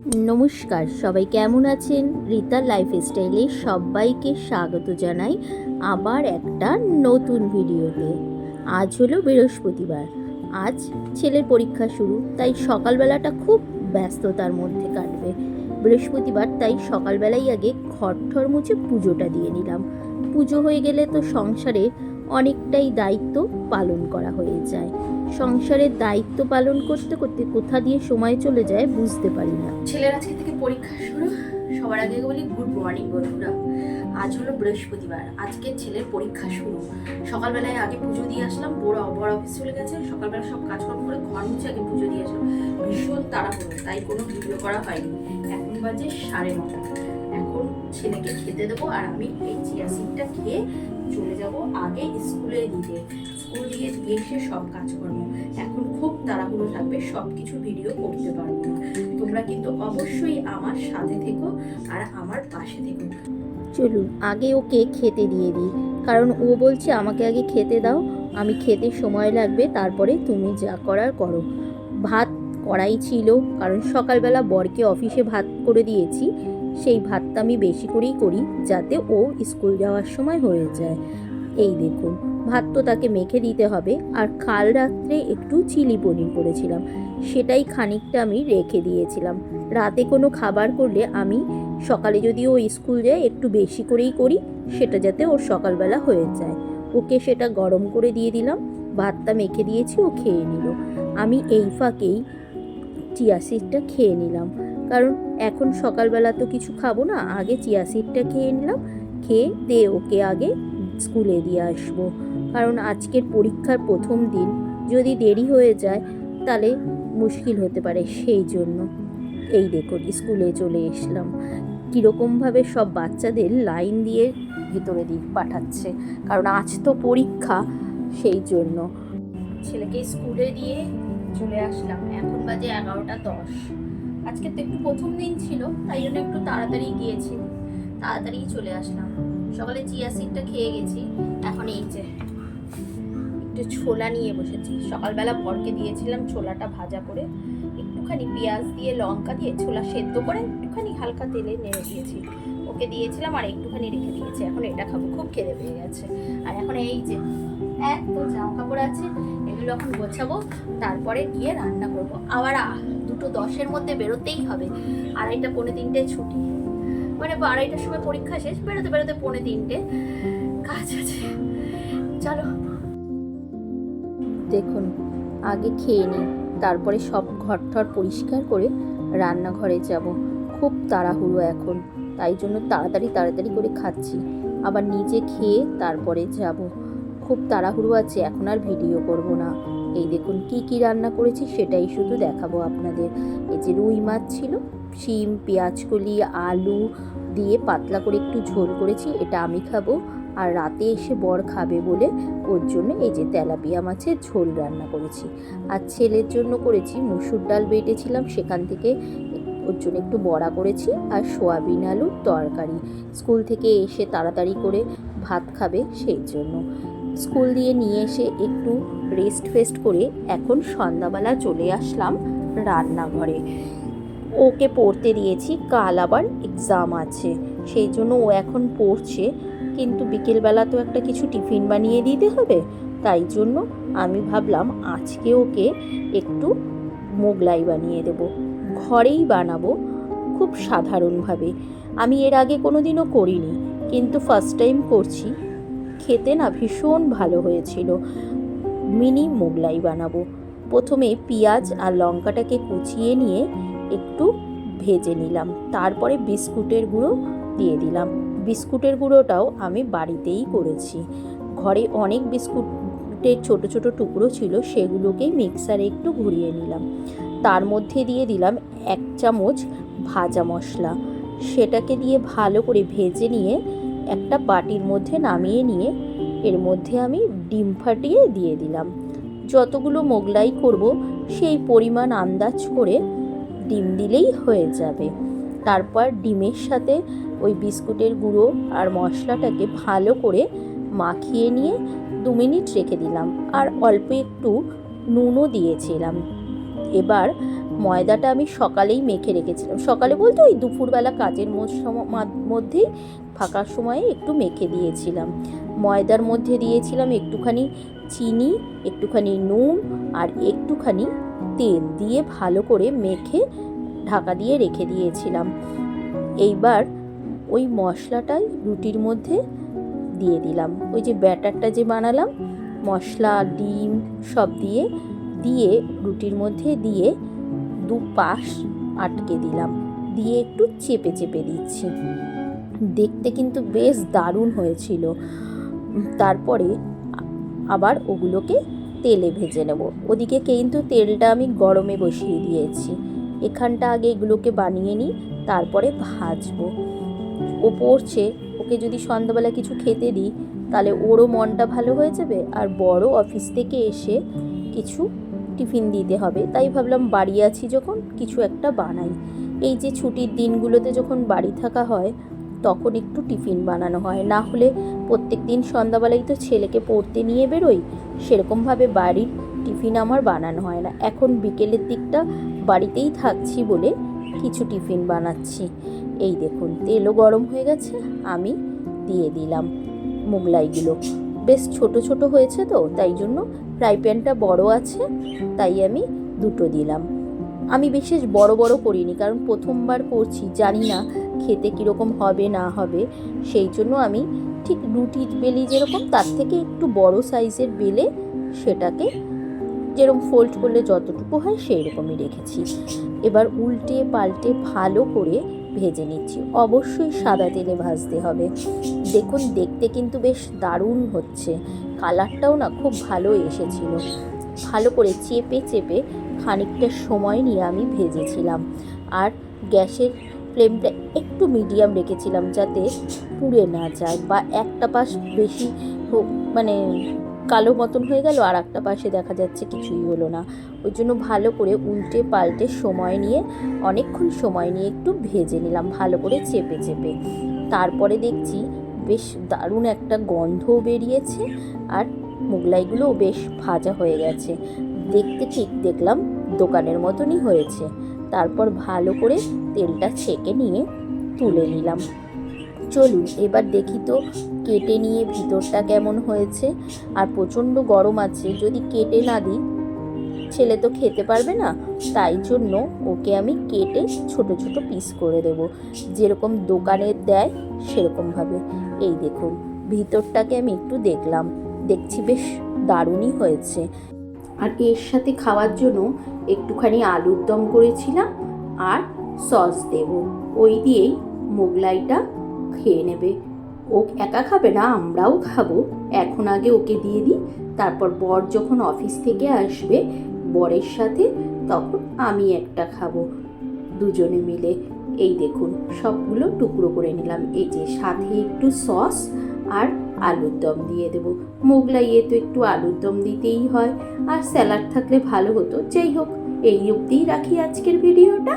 নমস্কার, সবাই কেমন আছেন? রিতার লাইফস্টাইলে সবাইকে স্বাগত জানাই আবার একটা নতুন ভিডিওতে। আজ হলো বৃহস্পতিবার। আজ ছেলের পরীক্ষা শুরু, তাই সকালবেলাটা খুব ব্যস্ততার মধ্যে কাটবে। বৃহস্পতিবার, তাই সকালবেলাই আগে ঘরঠর মুছে পুজোটা দিয়ে নিলাম। পুজো হয়ে গেলে তো সংসারে অনেকটাই দায়িত্ব পালন করা হয়ে যায়। সংসারের দায়িত্ব পালন করতে করতে কোথা দিয়ে সময় চলে যায় বুঝতে পারি না। ছেলের আজকে থেকে পরীক্ষা শুরু। সবার আগে বলি গুড মর্নিং বন্ধুরা। আজ হলো বৃহস্পতিবার, আজকে ছেলের পরীক্ষা শুরু। সকালবেলায় আগে পুজো দিয়ে আসলাম, বড় অফিস চলে গেছে। সকালবেলা সব কাজকর্ম করে ঘর মুছে আগে পুজো দিয়ে আসলাম। ভীষণ তাড়াহুড়ো, তাই কোনো ভিডিও করা হয়নি। এখন বাজে 9:30। এখন ছেলেকে খেতে দেবো, আর আমি এই চিয়া সিডটা খেয়ে চলে যাব আগে স্কুলে দিতে। স্কুল দিয়ে এসে সব কাজকর্ম, এখন খুব তাড়াহুড়ো থাকবে, সব কিছু ভিডিও করতে পারবো না। তোমরা কিন্তু অবশ্যই আমার সাথে থেকো আর আমার পাশে থেকো। চলুন আগে ওকে খেতে দিয়ে দিই, কারণ ও বলছে আমাকে আগে খেতে দাও, আমি খেতে সময় লাগবে, তারপরে তুমি যা করার করো। ভাত করাই ছিল, কারণ সকালবেলা বরকে অফিসে ভাত করে দিয়েছি। সেই ভাতটা আমি বেশি করেই করি, যাতে ও স্কুল যাওয়ার সময় হয়ে যায়। এই দেখুন, ভাত তো তাকে মেখে দিতে হবে। আর কাল রাত্রে একটু চিলি পনির করেছিলাম, সেটাই খানিকটা আমি রেখে দিয়েছিলাম। রাতে কোনো খাবার করলে আমি সকালে যদি ও স্কুল যায় একটু বেশি করেই করি, সেটা যাতে ওর সকালবেলা হয়ে যায়। ওকে সেটা গরম করে দিয়ে দিলাম, ভাতটা মেখে দিয়েছি, ও খেয়ে নিল। আমি এই ফাঁকেই চিয়া সিডটা খেয়ে নিলাম, কারণ এখন সকালবেলা তো কিছু খাবো না, আগে চিয়া সিডটা খেয়ে নিলাম। খেয়ে দিয়ে ওকে আগে স্কুলে দিয়ে আসবো, কারণ আজকের পরীক্ষার প্রথম দিন, যদি দেরি হয়ে যায় তাহলে মুশকিল হতে পারে। সেই জন্য এই দেখুন স্কুলে চলে এসলাম। কীরকমভাবে সব বাচ্চাদের লাইন দিয়ে ভেতরে দিক পাঠাচ্ছে, কারণ আজ তো পরীক্ষা। সেই জন্য ছেলেকে স্কুলে দিয়ে চলে আসলাম। এখন বাজে 11:10। আজকে তো একটু প্রথম দিন ছিল, তাই জন্য একটু তাড়াতাড়ি গিয়েছি, তাড়াতাড়ি চলে আসলাম। সকালে চিয়া সিডটা খেয়ে গেছি। এখন এই যে একটু ছোলা নিয়ে বসেছি। সকালবেলা বরকে দিয়েছিলাম ছোলাটা ভাজা করে, একটুখানি পেঁয়াজ দিয়ে লঙ্কা দিয়ে ছোলা সেদ্ধ করে একটুখানি হালকা তেলে নেড়ে দিয়েছি, ওকে দিয়েছিলাম আর একটুখানি রেখে দিয়েছি। এখন এটা খাবো, খুব খিদে পেয়ে গেছে। আর এখন এই যে এত জামা কাপড় আছে, এগুলো এখন গোছাবো, তারপরে গিয়ে রান্না করবো। আবার 2:10-এর মধ্যে বেরোতেই হবে। 2:30 পৌনে 3টে ছুটি, মানে 2:30টার সময় পরীক্ষা শেষ, বেরোতে বেরোতে পৌনে 3টে। কাজ আছে, চলো। দেখুন আগে খেয়ে নিই, তারপরে সব ঘরঠর পরিষ্কার করে রান্নাঘরে যাব। খুব তাড়াহুড়ো এখন, তাই জন্য তাড়াতাড়ি করে খাচ্ছি, আবার নিজে খেয়ে তারপরে যাব। খুব তাড়াহুড়ো আছে, এখন আর ভিডিও করব না। এই দেখুন কি রান্না করেছি সেটাই শুধু দেখাবো আপনাদের। এই যে রুই মাছ ছিল, শিম পেঁয়াজকলি আলু দিয়ে পাতলা করে একটু ঝোল করেছি, এটা আমি খাবো। আর রাতে এসে বর খাবে বলে ওর জন্য এই যে তেলাপিয়া মাছের ঝোল রান্না করেছি। আর ছেলের জন্য করেছি মুসুর ডাল বেটেছিলাম, সেখান থেকে ওর জন্য একটু বড়া করেছি, আর সোয়াবিন আলুর তরকারি। স্কুল থেকে এসে তাড়াতাড়ি করে ভাত খাবে, সেই জন্য। স্কুল দিয়ে নিয়ে এসে একটু রেস্ট করে এখন সন্ধ্যাবেলা চলে আসলাম রান্নাঘরে। ওকে পড়তে দিয়েছি, কাল আবার এক্সাম আছে, সেই জন্য ও এখন পড়ছে। কিন্তু বিকেলবেলা তো একটা কিছু টিফিন বানিয়ে দিতে হবে, তাই জন্য আমি ভাবলাম আজকে ওকে একটু মোগলাই বানিয়ে দেব। ঘরেই বানাবো, খুব সাধারণভাবে। আমি এর আগে কোনো দিনও করিনি, কিন্তু ফার্স্ট টাইম করছি। খেতে না ভীষণ ভালো হয়েছিল। মিনি মোগলাই বানাবো। প্রথমে পেঁয়াজ আর লঙ্কাটাকে কুচিয়ে নিয়ে একটু ভেজে নিলাম, তারপরে বিস্কুটের গুঁড়ো দিয়ে দিলাম। বিস্কুটের গুঁড়োটাও আমি বাড়িতেই করেছি। ঘরে অনেক বিস্কুটের ছোট ছোট টুকরো ছিল, সেগুলোকেই মিক্সারে একটু ঘুরিয়ে নিলাম। তার মধ্যে দিয়ে দিলাম 1 চামচ ভাজা মশলা, সেটাকে দিয়ে ভালো করে ভেজে নিয়ে একটা বাটির মধ্যে নামিয়ে নিয়ে এর মধ্যে আমি ডিম ফাটিয়ে দিয়ে দিলাম। যতগুলো মোগলাই করব সেই পরিমাণ আন্দাজ করে ডিম দিলেই হয়ে যাবে। তারপর ডিমের সাথে ওই বিস্কুটের গুঁড়ো আর মশলাটাকে ভালো করে মাখিয়ে নিয়ে 2 মিনিট রেখে দিলাম, আর অল্প একটু নুনও দিয়েছিলাম। এবার ময়দাটা আমি সকালেই মেখে রেখেছিলাম, সকালে বলতে ওই দুপুরবেলা কাজের মধ্যেই ফাঁকার সময়ে একটু মেখে দিয়েছিলাম। ময়দার মধ্যে দিয়েছিলাম একটুখানি চিনি, একটুখানি নুন আর একটুখানি তেল দিয়ে ভালো করে মেখে ঢাকা দিয়ে রেখে দিয়েছিলাম। এইবার ওই মশলাটাই রুটির মধ্যে দিয়ে দিলাম। ওই যে ব্যাটারটা যে বানালাম, মশলা ডিম সব দিয়ে রুটির মধ্যে দিয়ে দুপাশ আটকে দিলাম, দিয়ে একটু চেপে চেপে দিচ্ছি। দেখতে কিন্তু বেশ দারুণ হয়েছিল। তারপরে আবার ওগুলোকে তেলে ভেজে নেব। ওদিকে কিন্তু তেলটা আমি গরমে বসিয়ে দিয়েছি। এখানটা আগে এগুলোকে বানিয়ে নিই, তারপরে ভাজবো। ও পড়ছে, ওকে যদি সন্ধ্যাবেলা কিছু খেতে দিই তাহলে ওরও মনটা ভালো হয়ে যাবে, আর বড় অফিস থেকে এসে কিছু টিফিন দিতে হবে। তাই ভাবলাম বাড়ি আছি যখন কিছু একটা বানাই। এই যে ছুটির দিনগুলোতে যখন বাড়ি থাকা হয় তখন একটু টিফিন বানানো হয়, না হলে প্রত্যেক দিন সন্ধ্যাবেলায় তো ছেলেকে পড়তে নিয়ে বেরোই, সেরকমভাবে বাড়ির টিফিন আমার বানানো হয় না। এখন বিকেলের দিকটা বাড়িতেই থাকছি বলে কিছু টিফিন বানাচ্ছি। এই দেখুন তেলও গরম হয়ে গেছে, আমি দিয়ে দিলাম মোগলাইগুলো। বেশ ছোট ছোট হয়েছে তো, তাই জন্য ফ্রাই প্যানটা বড় আছে, তাই আমি দুটো দিলাম। আমি বিশেষ বড় বড় করিনি, কারণ প্রথমবার করছি, জানি না খেতে কীরকম হবে না হবে। সেই জন্য আমি ঠিক রুটি বেলি যেরকম তার থেকে একটু বড় সাইজের বেলে সেটাকে যেরকম ফোল্ড করলে যতটুকু হয় সেই রকমই রেখেছি। এবার উল্টে পাল্টে ভালো করে ভেজে নিচ্ছি। অবশ্যই সাদা তেলে ভাজতে হবে। দেখুন দেখতে কিন্তু বেশ দারুণ হচ্ছে, কালারটাও না খুব ভালো এসেছিল। ভালো করে চেপে চেপে খানিকটা সময় নিয়ে আমি ভেজেছিলাম। আর গ্যাসের ফ্লেমটা একটু মিডিয়াম রেখেছিলাম যাতে পুড়ে না যায়, বা একটা পাশ বেশি মানে কালো মতন হয়ে গেল আর একটা পাশে দেখা যাচ্ছে কিছুই হলো না। ওই জন্য ভালো করে উল্টে পাল্টে সময় নিয়ে অনেকক্ষণ সময় নিয়ে একটু ভেজে নিলাম ভালো করে চেপে চেপে। তারপরে দেখছি বেশ দারুণ একটা গন্ধও বেরিয়েছে, আর মোগলাইগুলোও বেশ ভাজা হয়ে গেছে। দেখতে ঠিক দেখলাম দোকানের মতনই হয়েছে। তারপর ভালো করে তেলটা ছেঁকে নিয়ে তুলে নিলাম। চলুন এবার দেখি তো কেটে নিয়ে ভিতরটা কেমন হয়েছে। আর প্রচণ্ড গরম আছে, যদি কেটে না দিই ছেলে তো খেতে পারবে না, তাই জন্য ওকে আমি কেটে ছোট ছোট পিস করে দেব, যেরকম দোকানে দেয় সেরকমভাবে। এই দেখুন ভিতরটাকে আমি একটু দেখলাম, দেখছি বেশ দারুণই হয়েছে। আর এর সাথে খাওয়ার জন্য একটুখানি আলুর দম করেছিলাম আর সস দেব, ওই দিয়েই মোগলাইটা খেয়ে নেবে। ও একা খাবে না, আমরাও খাবো। এখন আগে ওকে দিয়ে দিই, তারপর বর যখন অফিস থেকে আসবে বরের সাথে, তখন আমি একটা খাবো দুজনে মিলে। এই দেখুন সবগুলো টুকরো করে নিলাম। এই যে সাথে একটু সস আর আলুর দম দিয়ে দেবো। মোগলাইয়ে তো একটু আলুর দম দিতেই হয়, আর স্যালাড থাকলে ভালো হতো। যাই হোক, এই অবধিই রাখি আজকের ভিডিওটা।